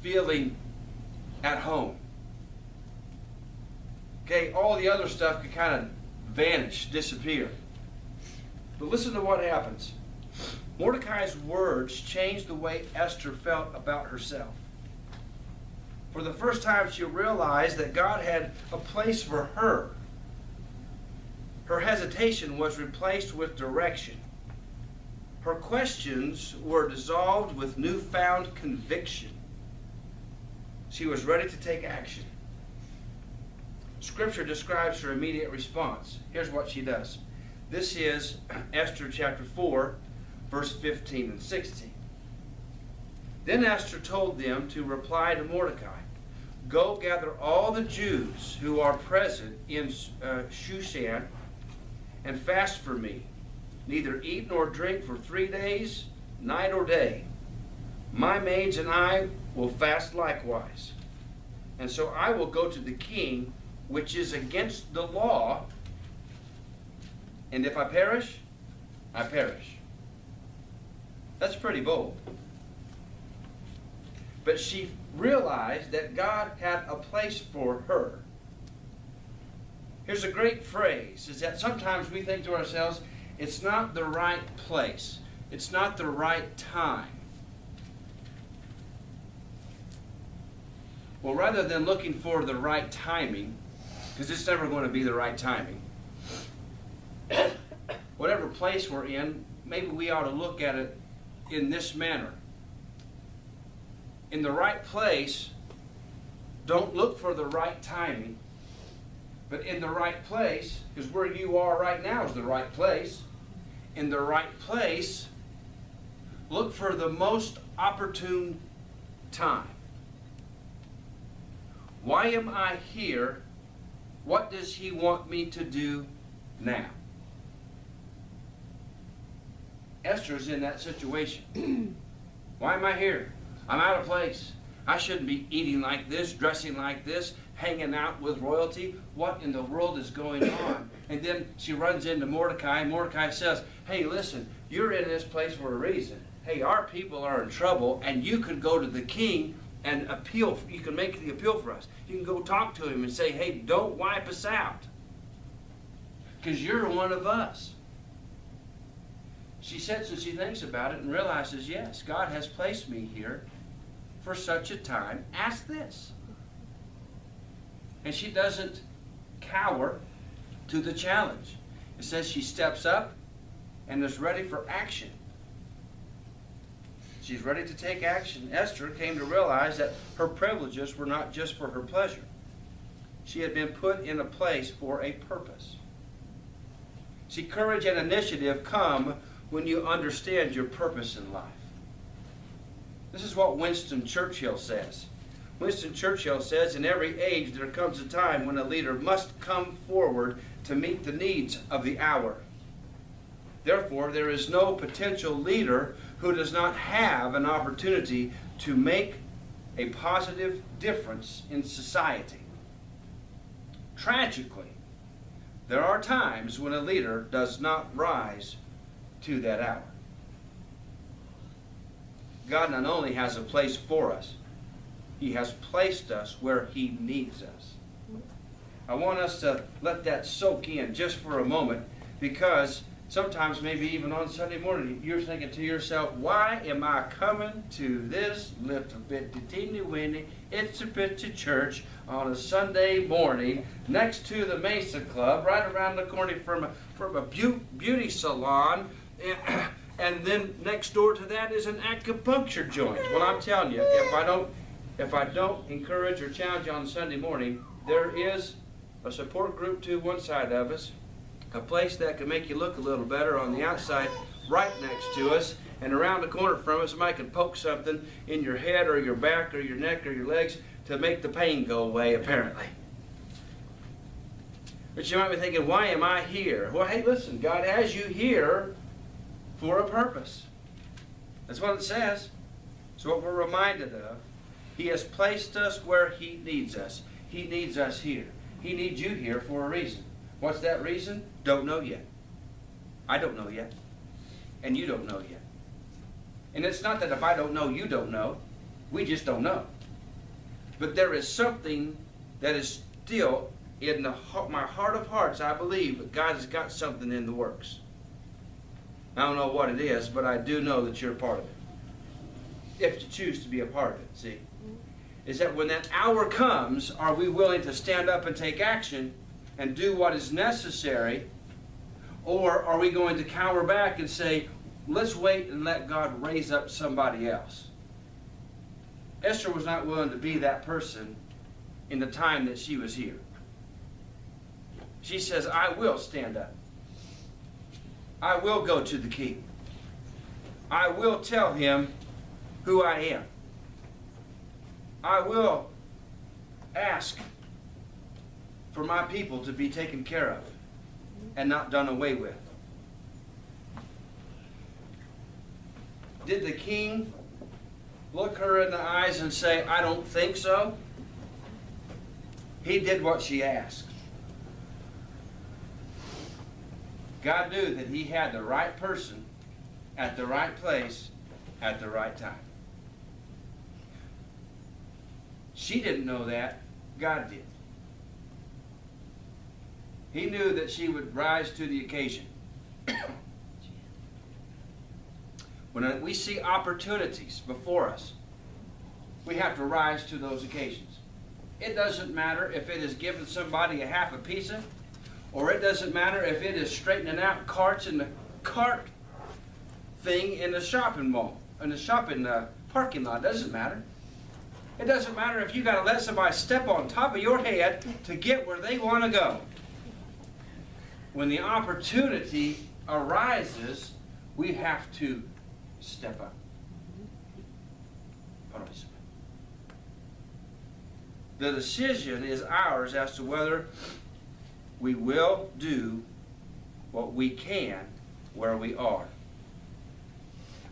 feeling at home. Okay, all the other stuff could kind of vanish, disappear. But listen to what happens. Mordecai's words changed the way Esther felt about herself. For the first time, she realized that God had a place for her. Her hesitation was replaced with direction. Her questions were dissolved with newfound conviction. She was ready to take action. Scripture describes her immediate response. Here's what she does. This is Esther chapter 4, verse 15 and 16. Then Esther told them to reply to Mordecai, "Go gather all the Jews who are present in Shushan and fast for me. Neither eat nor drink for 3 days, night or day. My maids and I will fast likewise. And so I will go to the king, which is against the law. And if I perish, I perish." That's pretty bold. But she realized that God had a place for her. Here's a great phrase, is that sometimes we think to ourselves, it's not the right place. It's not the right time. Well, rather than looking for the right timing, because it's never going to be the right timing, whatever place we're in, maybe we ought to look at it in this manner. In the right place, don't look for the right timing, but in the right place, because where you are right now is the right place. In the right place, look for the most opportune time. Why am I here? What does he want me to do now? Esther's in that situation. Why am I here? I'm out of place. I shouldn't be eating like this, dressing like this, hanging out with royalty. What in the world is going on? And then she runs into Mordecai, and Mordecai says, "Hey, listen, you're in this place for a reason. Hey, our people are in trouble, and you could go to the king and appeal. You can make the appeal for us. You can go talk to him and say, hey, don't wipe us out, because you're one of us." She sits and she thinks about it and realizes, yes, God has placed me here for such a time as this. And she doesn't cower to the challenge. It says she steps up and is ready for action. She's ready to take action. Esther came to realize that her privileges were not just for her pleasure. She had been put in a place for a purpose. See, courage and initiative come when you understand your purpose in life. This is what Winston Churchill says. Winston Churchill says, "In every age there comes a time when a leader must come forward to meet the needs of the hour. Therefore, there is no potential leader who does not have an opportunity to make a positive difference in society. Tragically, there are times when a leader does not rise to that hour." God not only has a place for us, he has placed us where he needs us. I want us to let that soak in just for a moment, because sometimes, maybe even on Sunday morning, you're thinking to yourself, why am I coming to this little bit teeny-weeny, itsy-bitsy church on a Sunday morning next to the Mesa Club, right around the corner from a beauty salon, and then next door to that is an acupuncture joint? Well, I'm telling you, if I don't encourage or challenge you on Sunday morning, there is a support group to one side of us, a place that can make you look a little better on the outside right next to us, and around the corner from us, somebody can poke something in your head or your back or your neck or your legs to make the pain go away, apparently. But you might be thinking, why am I here? Well, hey, listen, God has you here for a purpose. That's what it says. It's what we're reminded of. He has placed us where he needs us. He needs us here. He needs you here for a reason. What's that reason? Don't know yet. I don't know yet. And you don't know yet. And it's not that if I don't know, you don't know. We just don't know. But there is something that is still in my heart of hearts. I believe that God has got something in the works. I don't know what it is, but I do know that you're a part of it. If you choose to be a part of it, see? Is that when that hour comes, are we willing to stand up and take action and do what is necessary? Or are we going to cower back and say, let's wait and let God raise up somebody else? Esther was not willing to be that person in the time that she was here. She says, I will stand up. I will go to the king. I will tell him who I am. I will ask for my people to be taken care of and not done away with. Did the king look her in the eyes and say, I don't think so? He did what she asked. God knew that he had the right person at the right place at the right time. She didn't know that. God did. He knew that she would rise to the occasion. When we see opportunities before us, we have to rise to those occasions. It doesn't matter if it is giving somebody a half a pizza, or it doesn't matter if it is straightening out carts in the cart thing in the shopping mall, in the shopping parking lot. It doesn't matter. It doesn't matter if you got to let somebody step on top of your head to get where they want to go. When the opportunity arises, we have to step up. The decision is ours as to whether we will do what we can where we are.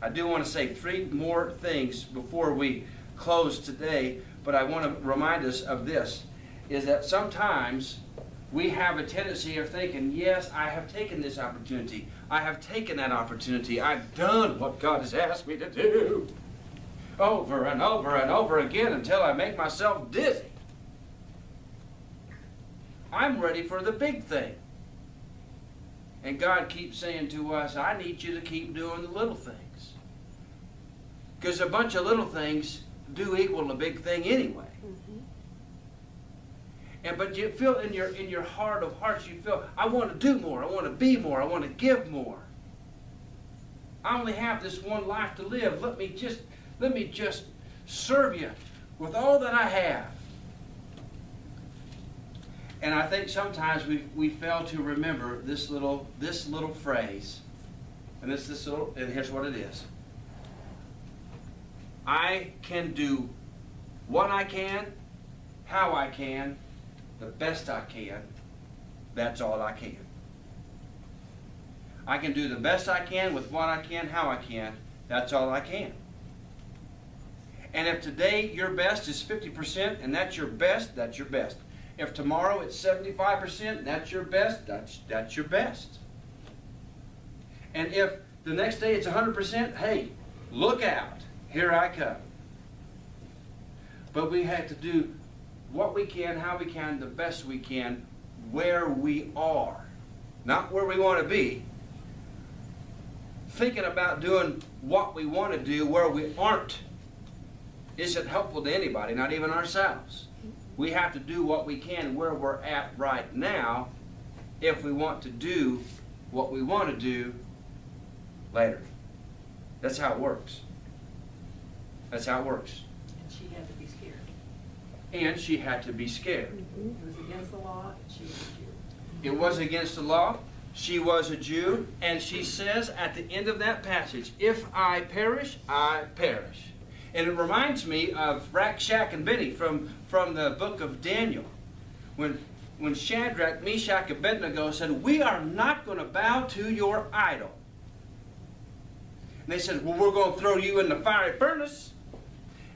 I do want to say 3 more things before we close today, but I want to remind us of this, is that sometimes we have a tendency of thinking, yes, I have taken this opportunity. I have taken that opportunity. I've done what God has asked me to do over and over and over again until I make myself dizzy. I'm ready for the big thing. And God keeps saying to us, I need you to keep doing the little things. Because a bunch of little things do equal a big thing anyway. But you feel in your heart of hearts, you feel, I want to do more, I want to be more, I want to give more. I only have this one life to live. Let me just serve you with all that I have. And I think sometimes we fail to remember this little phrase, and and here's what it is. I can do what I can, how I can, the best I can. That's all I can. I can do the best I can with what I can, how I can. That's all I can. And if today your best is 50% and that's your best, that's your best. If tomorrow it's 75%, that's your best, that's your best. And if the next day it's 100%, hey, look out, here I come. But we have to do what we can, how we can, the best we can, where we are. Not where we want to be. Thinking about doing what we want to do where we aren't isn't helpful to anybody, not even ourselves. We have to do what we can where we're at right now if we want to do what we want to do later. That's how it works. That's how it works. And she had to be scared. And she had to be scared. It was against the law, and she was a Jew. It was against the law. She was a Jew. And she says at the end of that passage, if I perish, I perish. And it reminds me of Shadrach, and Abednego from the book of Daniel. When Shadrach, Meshach, and Abednego said, we are not going to bow to your idol. And they said, well, we're going to throw you in the fiery furnace.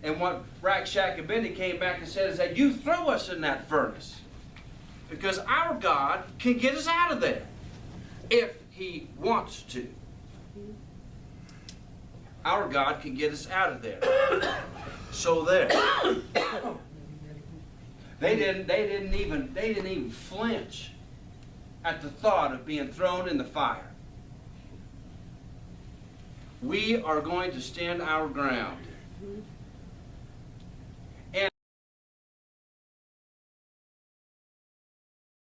And what Shadrach, and Abednego came back and said is that you throw us in that furnace. Because our God can get us out of there if he wants to. Our God can get us out of there. So there. They didn't even flinch at the thought of being thrown in the fire. We are going to stand our ground.